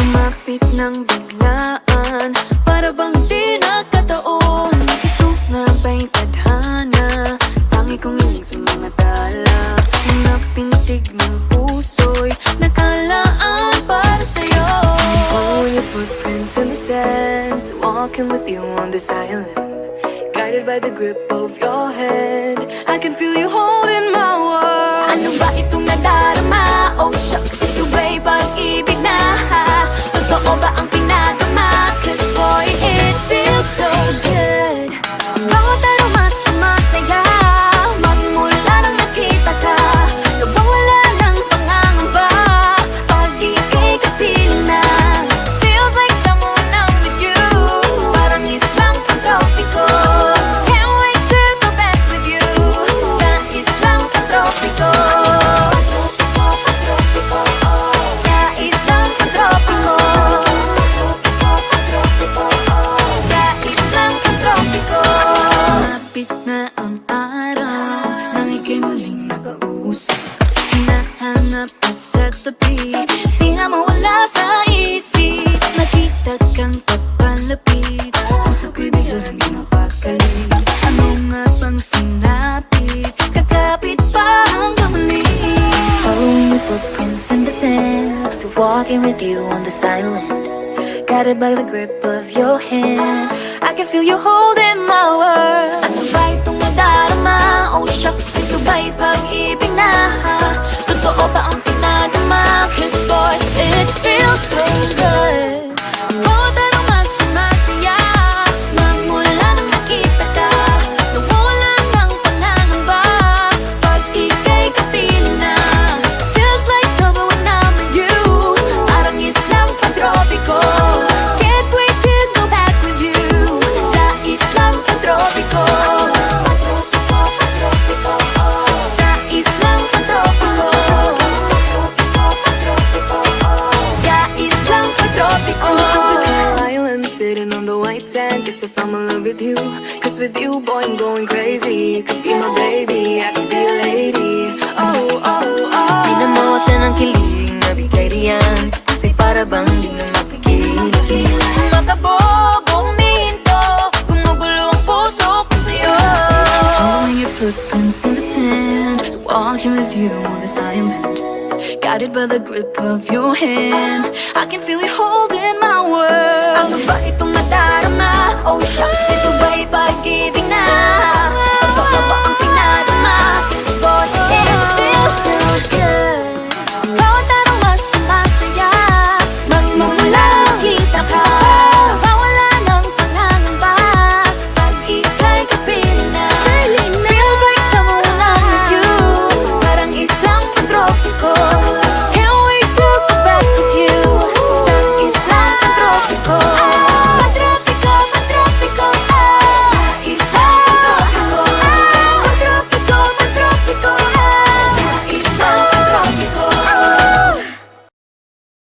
Lumapit ng biglaan, para bang di nakataon. Ito nga ba'y tadhana, tangi kong iling sa mga tala. Mga pintig ng puso'y nakalaan para sa'yo. Following your footprints in the sand, walking with you on this island, guided by the grip of your hand. I can feel you holding my world. Ano ba itong nadarama? Oh shucks, ito ba'y pag-ibig na? Totoo ba ang pinagama? Cause boy, it feels so good. Bawat aroma sumasaya, magmula nang nakita ka. Nawawala ng pangangamba, pag ika'y kapiling na. Feels like someone I'm with you, parang islang pantropiko. Can't wait to go back with you, sa islang pantropiko. Sa islang pantropiko. Sa islang pantropiko. Sumapit na ang araw, nang ika'y muling nakausap. Hinahanap ka sa tabi, di na mawala sa isip. Nakita kang papalapit, puso ko'y bigla nang di mapakali. Ano nga bang sinapit, kakapit pa hanggang muli. Following your footprints in the sand, to walking with you on this island, guided by the grip of your hand. I can feel you holding my world. Ano ba itong nadarama? Oh shucks, ito ba'y pag-ibig na? Totoo ba ang pinagama? Cause boy, it feels so good. Bawat aroma sumasaya, magmula nang nakita ka. Nawawala ng pangangamba, pag ika'y kapiling na. Feels like summer when I'm with you, parang islang pantropiko. Can't wait to go back with you, sa islang pantropiko. Sa islang pantropiko. Sa islang pantropiko. On the tropical island, sitting on the white sand. Guess if I'm in love with you, cause with you, boy, I'm going crazy. You could be my baby, I could be a lady. Oh, oh, oh. Pinamotan ng kilig na bigay riyan, kasi para bang di na mapigilan. Makabog, huminto, gumugulo ang puso ko sa'yo. Following your footprints in the sand, walking with you on this island, guided by the grip of your hand. I can feel